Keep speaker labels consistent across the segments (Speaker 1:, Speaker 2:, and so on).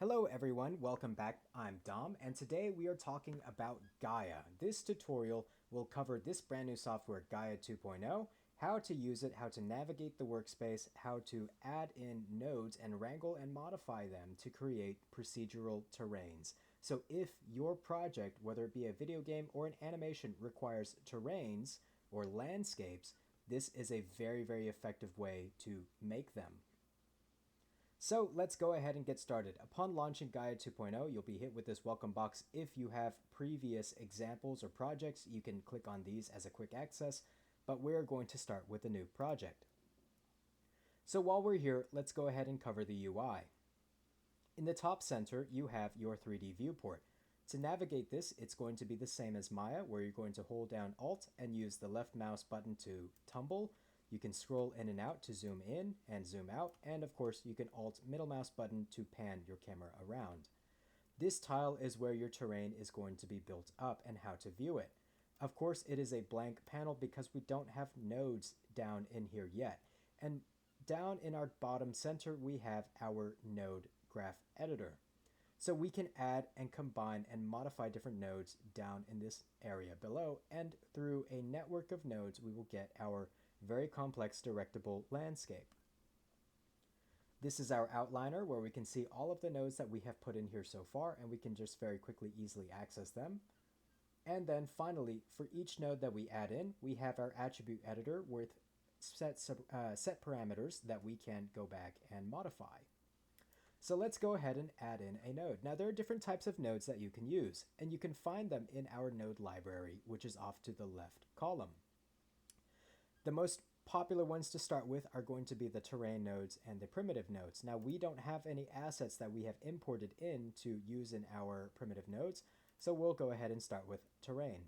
Speaker 1: Hello everyone, welcome back. I'm Dom, and today we are talking about Gaia. This tutorial will cover this brand new software, Gaia 2.0, how to use it, how to navigate the workspace, how to add in nodes and wrangle and modify them to create procedural terrains. So if your project, whether it be a video game or an animation, requires terrains or landscapes, this is a very effective way to make them. So let's go ahead and get started. Upon launching Gaia 2.0, you'll be hit with this welcome box. If you have previous examples or projects, you can click on these as a quick access, but we're going to start with a new project. So while we're here, let's go ahead and cover the UI. In the top center, you have your 3D viewport. To navigate this, it's going to be the same as Maya, where you're going to hold down Alt and use the left mouse button to tumble. You can scroll in and out to zoom in and zoom out, and of course you can Alt middle mouse button to pan your camera around. This tile is where your terrain is going to be built up and how to view it. Of course it is a blank panel because we don't have nodes down in here yet. And down in our bottom center we have our node graph editor. So we can add and combine and modify different nodes down in this area below, and through a network of nodes we will get our very complex directable landscape. This is our outliner where we can see all of the nodes that we have put in here so far, and we can just very quickly easily access them. And then finally, for each node that we add in, we have our attribute editor with set parameters that we can go back and modify. So let's go ahead and add in a node. Now there are different types of nodes that you can use, and you can find them in our node library, which is off to the left column. The most popular ones to start with are going to be the terrain nodes and the primitive nodes. Now we don't have any assets that we have imported in to use in our primitive nodes, so we'll go ahead and start with terrain.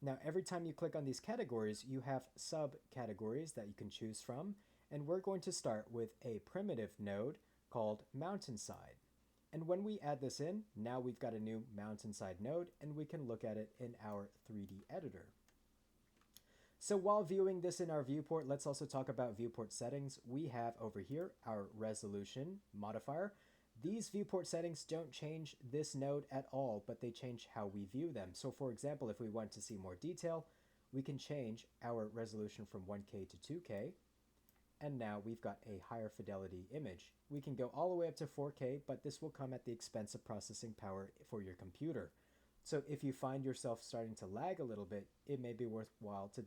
Speaker 1: Now every time you click on these categories, you have subcategories that you can choose from, and we're going to start with a primitive node called mountainside. And when we add this in, now we've got a new mountainside node, and we can look at it in our 3D editor. So while viewing this in our viewport, let's also talk about viewport settings. We have over here our resolution modifier. These viewport settings don't change this node at all, but they change how we view them. So for example, if we want to see more detail, we can change our resolution from 1K to 2K. And now we've got a higher fidelity image. We can go all the way up to 4K, but this will come at the expense of processing power for your computer. So if you find yourself starting to lag a little bit, it may be worthwhile to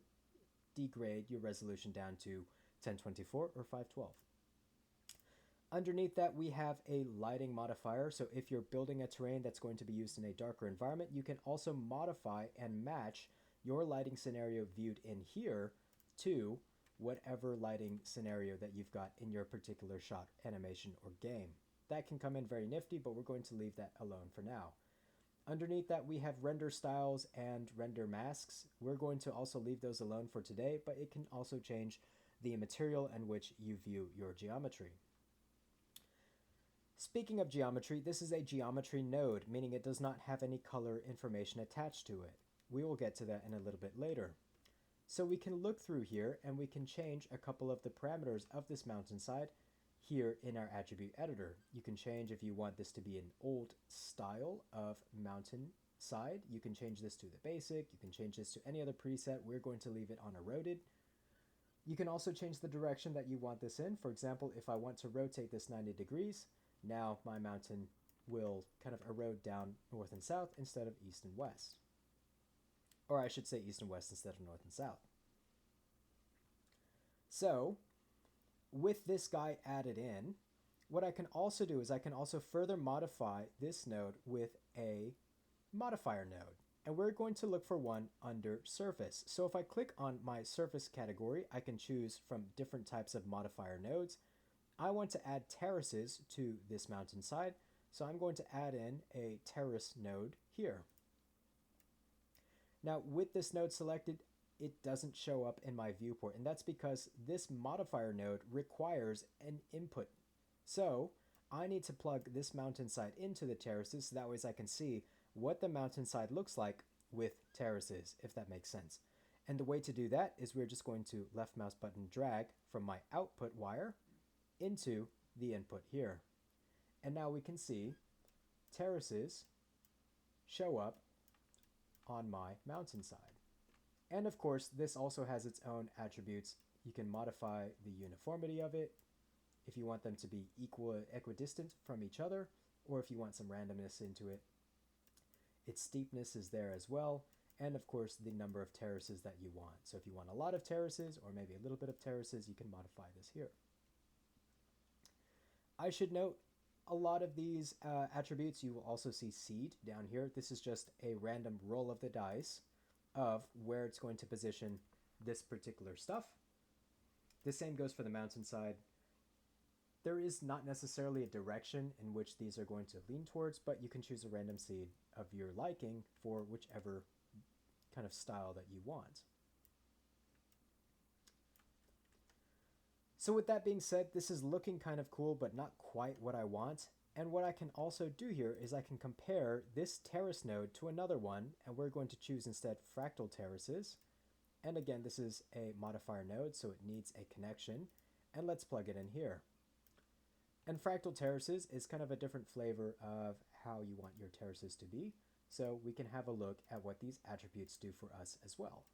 Speaker 1: degrade your resolution down to 1024 or 512. Underneath that, we have a lighting modifier. So if you're building a terrain that's going to be used in a darker environment, you can also modify and match your lighting scenario viewed in here to whatever lighting scenario that you've got in your particular shot, animation, or game. That can come in very nifty, but we're going to leave that alone for now. Underneath that, we have render styles and render masks. We're going to also leave those alone for today, but it can also change the material in which you view your geometry. Speaking of geometry, this is a geometry node, meaning it does not have any color information attached to it. We will get to that in a little bit later. So we can look through here and we can change a couple of the parameters of this mountainside here in our attribute editor. You can change if you want this to be an old style of mountainside. You can change this to the basic. You can change this to any other preset. We're going to leave it on eroded. You can also change the direction that you want this in. For example, if I want to rotate this 90 degrees, now my mountain will kind of erode down north and south instead of east and west. Or I should say east and west instead of north and south. So with this guy added in, what I can also do is I can also further modify this node with a modifier node. And we're going to look for one under surface. So if I click on my surface category, I can choose from different types of modifier nodes. I want to add terraces to this mountainside, so I'm going to add in a terrace node here. Now with this node selected, it doesn't show up in my viewport, and that's because this modifier node requires an input. So I need to plug this mountainside into the terraces so that way I can see what the mountainside looks like with terraces, if that makes sense. And the way to do that is we're just going to left mouse button drag from my output wire into the input here. And now we can see terraces show up on my mountainside. And of course, this also has its own attributes. You can modify the uniformity of it if you want them to be equidistant from each other, or if you want some randomness into it. Its steepness is there as well, and of course the number of terraces that you want. So if you want a lot of terraces or maybe a little bit of terraces, you can modify this here. I should note a lot of these attributes you will also see seed down here. This is just a random roll of the dice of where it's going to position this particular stuff. The same goes for the mountainside. There is not necessarily a direction in which these are going to lean towards, but you can choose a random seed of your liking for whichever kind of style that you want. So with that being said, this is looking kind of cool, but not quite what I want. And what I can also do here is I can compare this terrace node to another one, and we're going to choose instead fractal terraces. And again, this is a modifier node, so it needs a connection. And let's plug it in here. And fractal terraces is kind of a different flavor of how you want your terraces to be. So we can have a look at what these attributes do for us as well.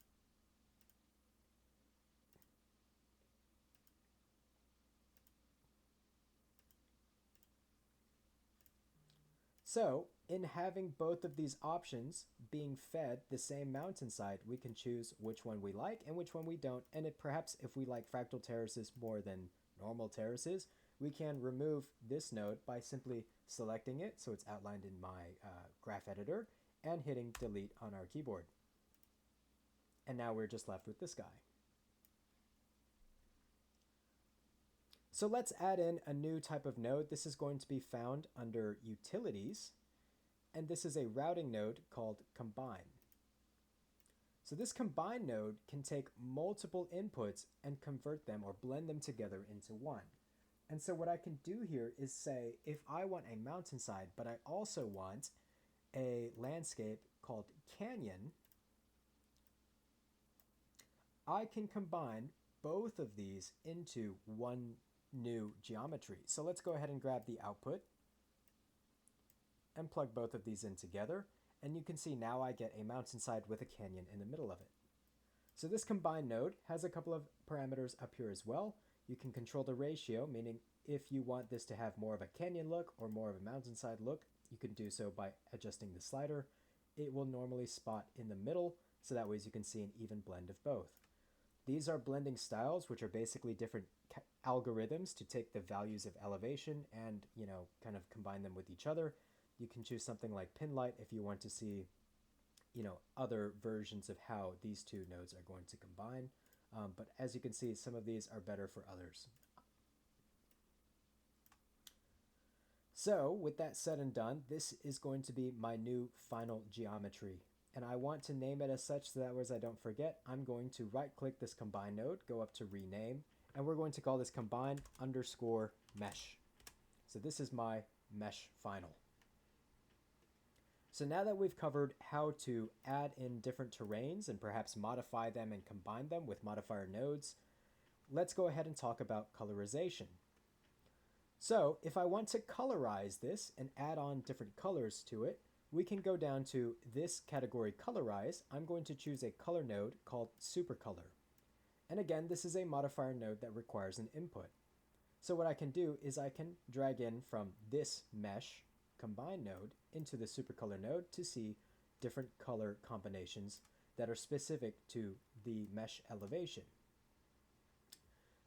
Speaker 1: So in having both of these options being fed the same mountainside, we can choose which one we like and which one we don't. And perhaps if we like fractal terraces more than normal terraces, we can remove this node by simply selecting it, so it's outlined in my graph editor, and hitting delete on our keyboard. And now we're just left with this guy. So let's add in a new type of node. This is going to be found under Utilities, and this is a routing node called Combine. So this Combine node can take multiple inputs and convert them or blend them together into one. And so what I can do here is say, if I want a mountainside, but I also want a landscape called canyon, I can combine both of these into one new geometry. So let's go ahead and grab the output and plug both of these in together. And you can see now I get a mountainside with a canyon in the middle of it. So this combine node has a couple of parameters up here as well. You can control the ratio, meaning if you want this to have more of a canyon look or more of a mountainside look, you can do so by adjusting the slider. It will normally spot in the middle, so that way you can see an even blend of both. These are blending styles, which are basically different algorithms to take the values of elevation and, kind of combine them with each other. You can choose something like Pinlight if you want to see, other versions of how these two nodes are going to combine. But as you can see, some of these are better for others. So with that said and done, this is going to be my new final geometry. And I want to name it as such so that way I don't forget. I'm going to right click this combine node, go up to rename, and we're going to call this combine underscore mesh. So this is my mesh final. So now that we've covered how to add in different terrains and perhaps modify them and combine them with modifier nodes, let's go ahead and talk about colorization. So if I want to colorize this and add on different colors to it, we can go down to this category colorize. I'm going to choose a color node called supercolor. And again, this is a modifier node that requires an input. So what I can do is I can drag in from this mesh combine node into the supercolor node to see different color combinations that are specific to the mesh elevation.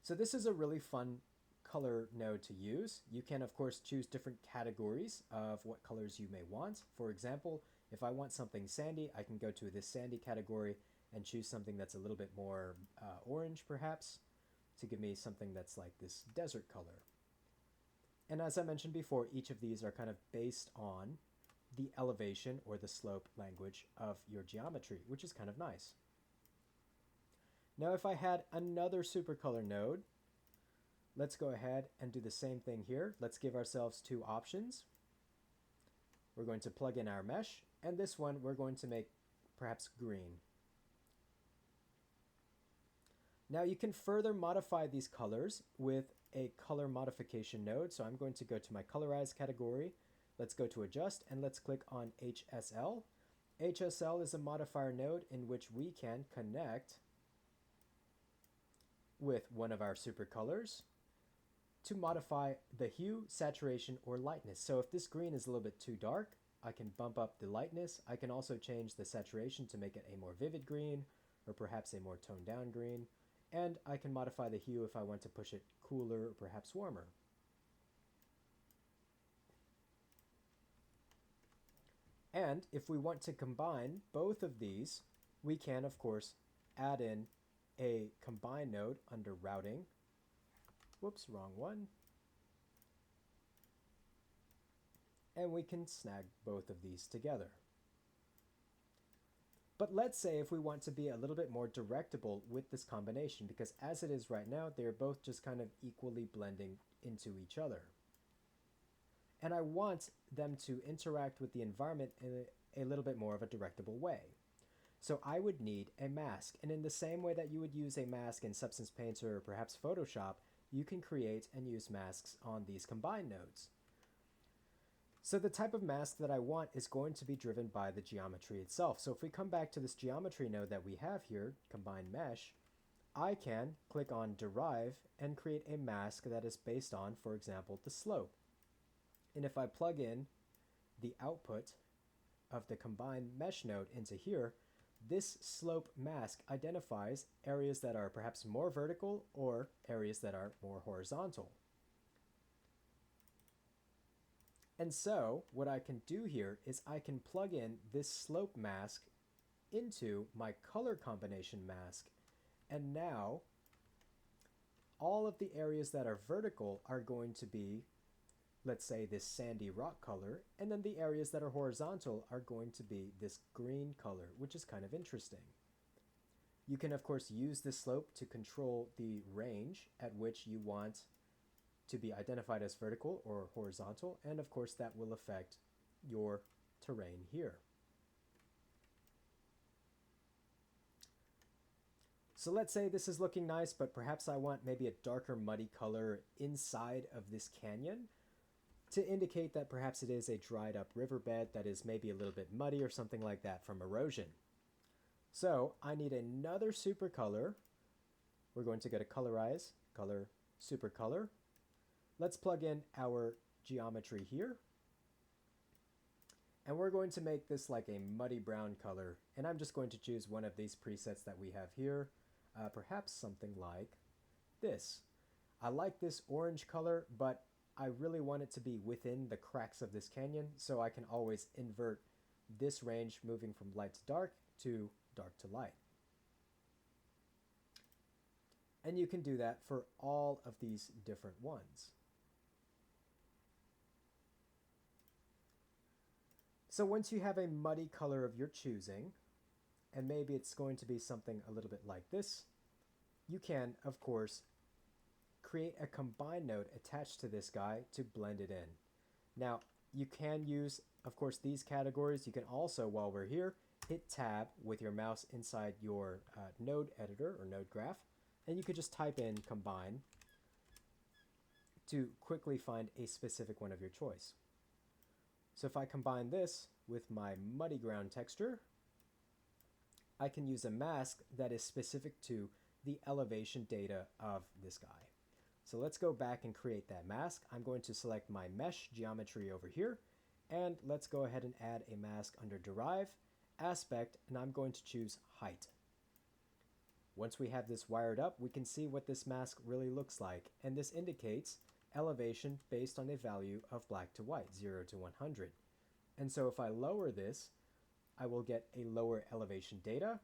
Speaker 1: So this is a really fun color node to use. You can of course choose different categories of what colors you may want. For example, if I want something sandy, I can go to this sandy category and choose something that's a little bit more orange perhaps to give me something that's like this desert color. And as I mentioned before, each of these are kind of based on the elevation or the slope language of your geometry, which is kind of nice. Now if I had another supercolor node, let's go ahead and do the same thing here. Let's give ourselves two options. We're going to plug in our mesh, and this one we're going to make perhaps green. Now you can further modify these colors with a color modification node. So I'm going to go to my colorize category. Let's go to adjust and let's click on HSL. HSL is a modifier node in which we can connect with one of our super colors to modify the hue, saturation, or lightness. So if this green is a little bit too dark, I can bump up the lightness. I can also change the saturation to make it a more vivid green, or perhaps a more toned down green. And I can modify the hue if I want to push it cooler or perhaps warmer. And if we want to combine both of these, we can, of course, add in a combine node under routing. Whoops, wrong one. And we can snag both of these together. But let's say if we want to be a little bit more directable with this combination, because as it is right now, they're both just kind of equally blending into each other. And I want them to interact with the environment in a little bit more of a directable way. So I would need a mask. And in the same way that you would use a mask in Substance Painter or perhaps Photoshop, you can create and use masks on these combine nodes. So the type of mask that I want is going to be driven by the geometry itself. So if we come back to this geometry node that we have here, Combine Mesh, I can click on Derive and create a mask that is based on, for example, the slope. And if I plug in the output of the Combine Mesh node into here, this slope mask identifies areas that are perhaps more vertical or areas that are more horizontal. And so what I can do here is I can plug in this slope mask into my color combination mask. And now all of the areas that are vertical are going to be, let's say, this sandy rock color, and then the areas that are horizontal are going to be this green color, which is kind of interesting. You can, of course, use this slope to control the range at which you want to be identified as vertical or horizontal, and of course that will affect your terrain here. So let's say this is looking nice, but perhaps I want maybe a darker muddy color inside of this canyon to indicate that perhaps it is a dried up riverbed that is maybe a little bit muddy or something like that from erosion. So I need another super color. We're going to go to Colorize, Color, Super Color. Let's plug in our geometry here. And we're going to make this like a muddy brown color. And I'm just going to choose one of these presets that we have here. Perhaps something like this. I like this orange color, but I really want it to be within the cracks of this canyon, so I can always invert this range moving from light to dark to light. And you can do that for all of these different ones. So once you have a muddy color of your choosing, and maybe it's going to be something a little bit like this, you can, of course, create a combine node attached to this guy to blend it in. Now, you can use, of course, these categories. You can also, while we're here, hit tab with your mouse inside your node editor or node graph, and you could just type in combine to quickly find a specific one of your choice. So if I combine this with my muddy ground texture, I can use a mask that is specific to the elevation data of this guy. So let's go back and create that mask. I'm going to select my mesh geometry over here, and let's go ahead and add a mask under Derive, Aspect, and I'm going to choose Height. Once we have this wired up, we can see what this mask really looks like, and this indicates elevation based on a value of black to white, 0 to 100. And so if I lower this, I will get a lower elevation data,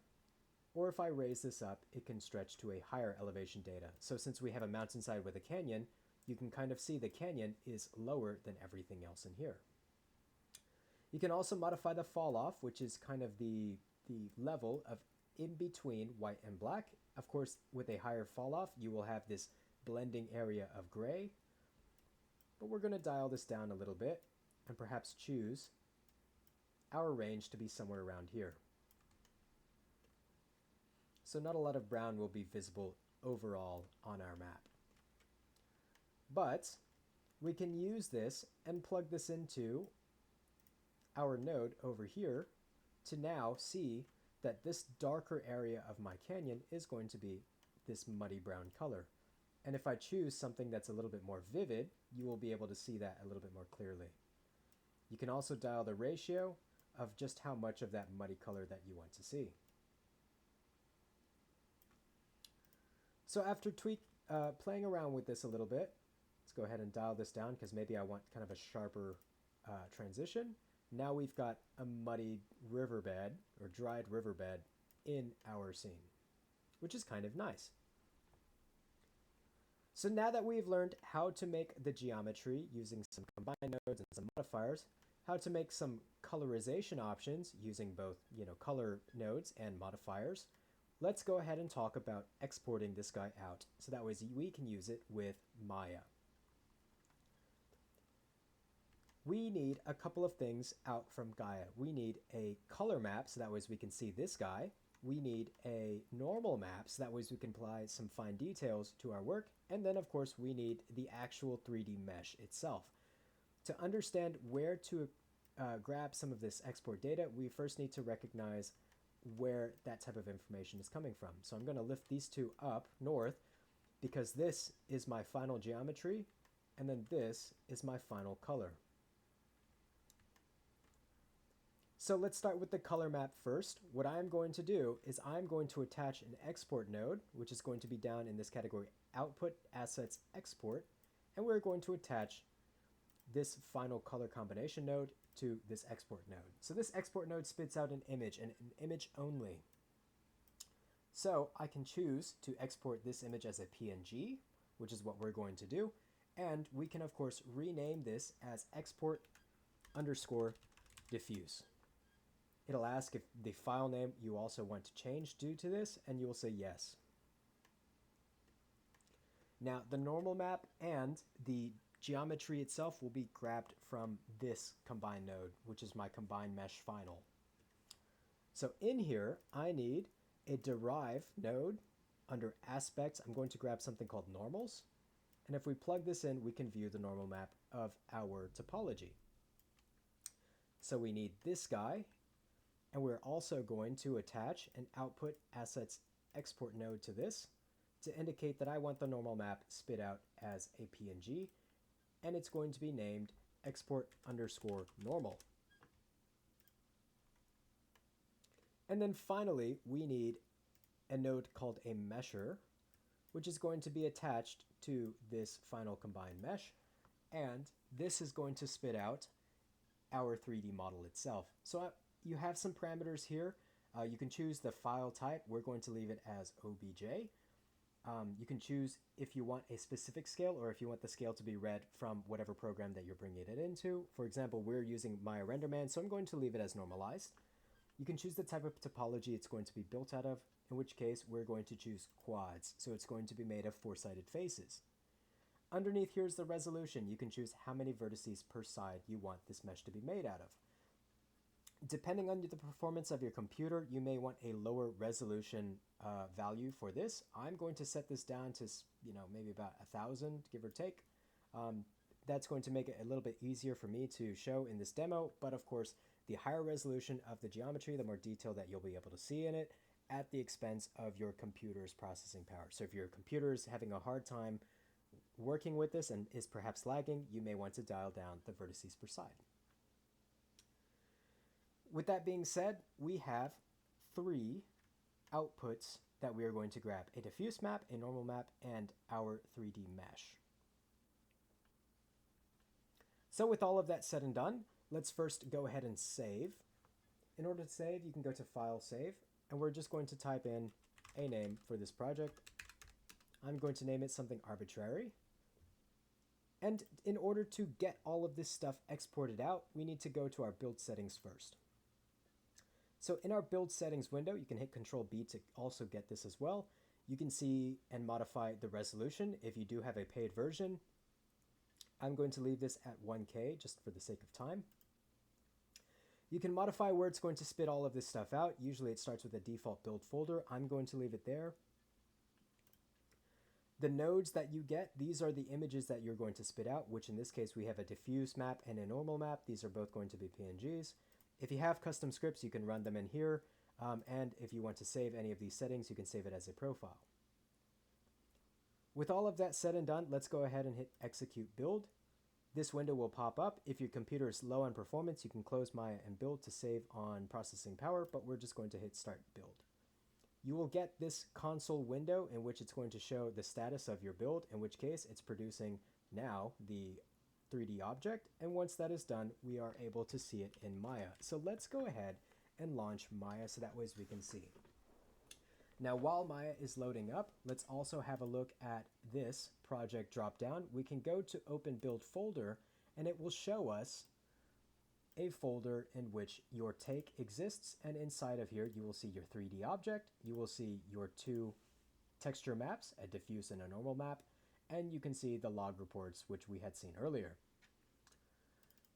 Speaker 1: or if I raise this up, it can stretch to a higher elevation data. So since we have a mountainside with a canyon, you can kind of see the canyon is lower than everything else in here. You can also modify the fall off, which is kind of the level of in between white and black. Of course, with a higher fall off, you will have this blending area of gray, but we're going to dial this down a little bit and perhaps choose our range to be somewhere around here. So not a lot of brown will be visible overall on our map. But we can use this and plug this into our node over here to now see that this darker area of my canyon is going to be this muddy brown color. And if I choose something that's a little bit more vivid, you will be able to see that a little bit more clearly. You can also dial the ratio of just how much of that muddy color that you want to see. So after playing around with this a little bit, let's go ahead and dial this down because maybe I want kind of a sharper transition. Now we've got a muddy riverbed or dried riverbed in our scene, which is kind of nice. So now that we've learned how to make the geometry using some combine nodes and some modifiers, how to make some colorization options using both, color nodes and modifiers, let's go ahead and talk about exporting this guy out so that way we can use it with Maya. We need a couple of things out from Gaia. We need a color map so that way we can see this guy. We need a normal map so that way we can apply some fine details to our work. And then of course we need the actual 3D mesh itself. To understand where to grab some of this export data, we first need to recognize where that type of information is coming from. So I'm going to lift these two up north because this is my final geometry and then this is my final color. So let's start with the color map first. What I'm going to do is I'm going to attach an export node, which is going to be down in this category, output assets export, and we're going to attach this final color combination node to this export node. So this export node spits out an image, and an image only. So I can choose to export this image as a PNG, which is what we're going to do, and we can of course rename this as export underscore diffuse. It'll ask if the file name you also want to change due to this, and you will say yes. Now, the normal map and the geometry itself will be grabbed from this combine node, which is my combine mesh final. So in here, I need a derive node. Under aspects, I'm going to grab something called normals. And if we plug this in, we can view the normal map of our topology. So we need this guy. And we're also going to attach an output assets export node to this to indicate that I want the normal map spit out as a PNG, and it's going to be named export underscore normal. And then finally, we need a node called a mesher, which is going to be attached to this final combined mesh, and this is going to spit out our 3D model itself. So you have some parameters here. You can choose the file type. We're going to leave it as OBJ. You can choose if you want a specific scale or if you want the scale to be read from whatever program that you're bringing it into. For example, we're using Maya RenderMan, so I'm going to leave it as normalized. You can choose the type of topology it's going to be built out of, in which case we're going to choose quads. So it's going to be made of four-sided faces. Underneath here's the resolution. You can choose how many vertices per side you want this mesh to be made out of. Depending on the performance of your computer, you may want a lower resolution value for this. I'm going to set this down to, maybe about 1,000, give or take. That's going to make it a little bit easier for me to show in this demo, but of course, the higher resolution of the geometry, the more detail that you'll be able to see in it at the expense of your computer's processing power. So if your computer is having a hard time working with this and is perhaps lagging, you may want to dial down the vertices per side. With that being said, we have 3 outputs that we are going to grab: a diffuse map, a normal map, and our 3D mesh. So with all of that said and done, let's first go ahead and save. In order to save, you can go to File, Save, and we're just going to type in a name for this project. I'm going to name it something arbitrary. And in order to get all of this stuff exported out, we need to go to our build settings first. So in our build settings window, you can hit Control B to also get this as well. You can see and modify the resolution if you do have a paid version. I'm going to leave this at 1K just for the sake of time. You can modify where it's going to spit all of this stuff out. Usually it starts with a default build folder. I'm going to leave it there. The nodes that you get, these are the images that you're going to spit out, which in this case we have a diffuse map and a normal map. These are both going to be PNGs. If you have custom scripts, you can run them in here. And if you want to save any of these settings, you can save it as a profile. With all of that said and done, let's go ahead and hit execute build. This window will pop up. If your computer is low on performance, you can close Maya and build to save on processing power, but we're just going to hit start build. You will get this console window in which it's going to show the status of your build, in which case it's producing now the 3D object, and once that is done, we are able to see it in Maya. So let's go ahead and launch Maya so that way we can see. Now while Maya is loading up, let's also have a look at this project dropdown. We can go to Open Build Folder, and it will show us a folder in which your take exists, and inside of here you will see your 3D object, you will see your two texture maps, a diffuse and a normal map, and you can see the log reports which we had seen earlier.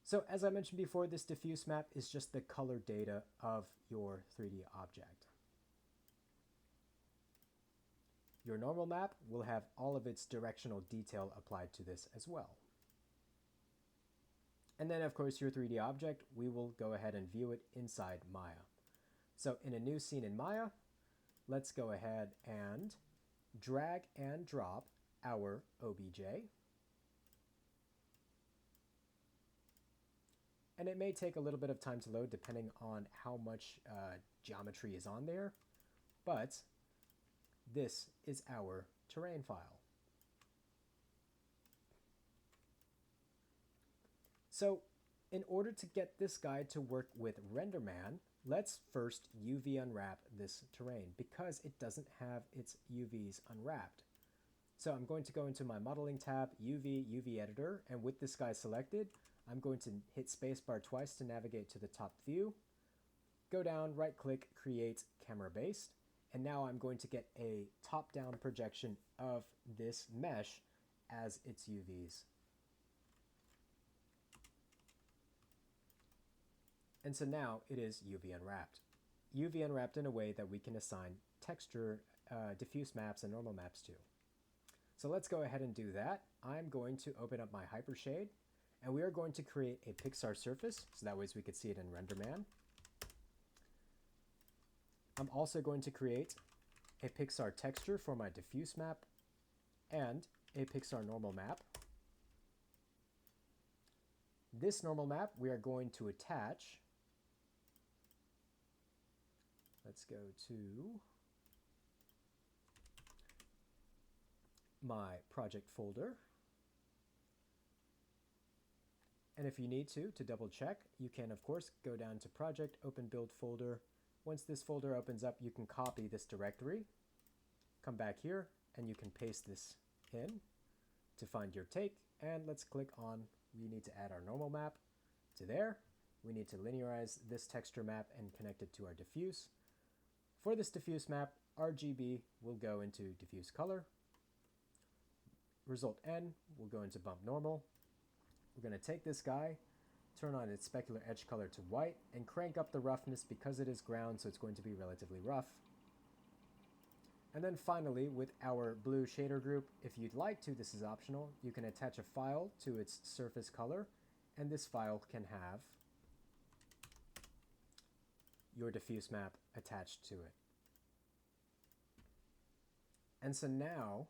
Speaker 1: So as I mentioned before, this diffuse map is just the color data of your 3D object. Your normal map will have all of its directional detail applied to this as well. And then of course your 3D object, we will go ahead and view it inside Maya. So in a new scene in Maya, let's go ahead and drag and drop our OBJ. And it may take a little bit of time to load depending on how much geometry is on there, but this is our terrain file. So in order to get this guide to work with RenderMan, let's first UV unwrap this terrain because it doesn't have its UVs unwrapped. So I'm going to go into my modeling tab, UV editor, and with this guy selected, I'm going to hit spacebar twice to navigate to the top view, go down, right click, create camera based, and now I'm going to get a top-down projection of this mesh as its UVs. And so now it is UV unwrapped. UV unwrapped in a way that we can assign texture, diffuse maps, and normal maps to. So let's go ahead and do that. I'm going to open up my Hypershade, and we are going to create a Pixar surface, so that way we could see it in RenderMan. I'm also going to create a Pixar texture for my diffuse map and a Pixar normal map. This normal map we are going to attach. Let's go to my project folder. And if you need to double check, you can of course go down to project, open build folder. Once this folder opens up, you can copy this directory, come back here, and you can paste this in to find your take. And let's click on, we need to add our normal map to there. We need to linearize this texture map and connect it to our diffuse. For this diffuse map, RGB will go into diffuse color. Result N will go into bump normal. We're going to take this guy, turn on its specular edge color to white, and crank up the roughness because it is ground, so it's going to be relatively rough. And then finally, with our blue shader group, if you'd like to, this is optional, you can attach a file to its surface color, and this file can have your diffuse map attached to it. And so now,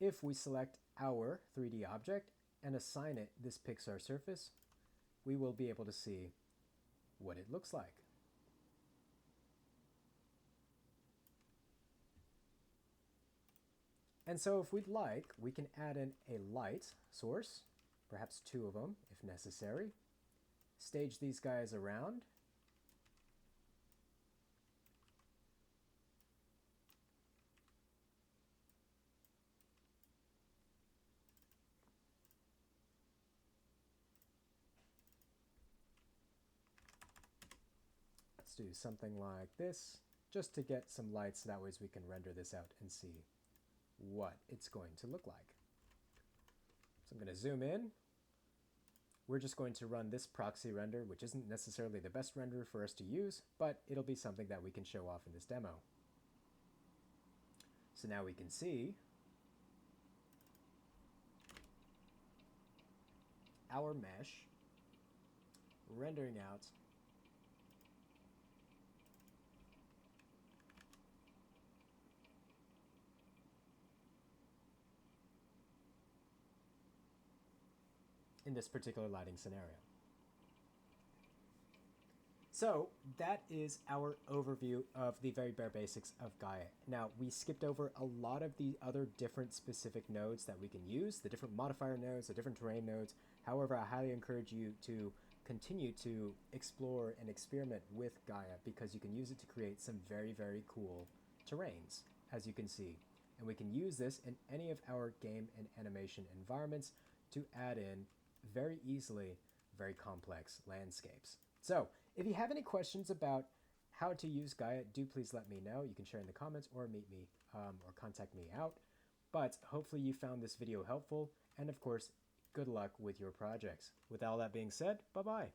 Speaker 1: if we select our 3D object and assign it this Pixar surface, we will be able to see what it looks like. And so if we'd like, we can add in a light source, perhaps two of them if necessary, stage these guys around, do something like this, just to get some lights, that way we can render this out and see what it's going to look like. So I'm going to zoom in. We're just going to run this proxy render, which isn't necessarily the best render for us to use, but it'll be something that we can show off in this demo. So now we can see our mesh, rendering out in this particular lighting scenario. So that is our overview of the very bare basics of Gaia. Now, we skipped over a lot of the other different specific nodes that we can use, the different modifier nodes, the different terrain nodes. However, I highly encourage you to continue to explore and experiment with Gaia because you can use it to create some very, very cool terrains, as you can see. And we can use this in any of our game and animation environments to add in very easily very complex landscapes. So, if you have any questions about how to use Gaia, do please let me know. You can share in the comments or meet me or contact me out. But hopefully you found this video helpful, and of course, good luck with your projects. With all that being said, bye-bye.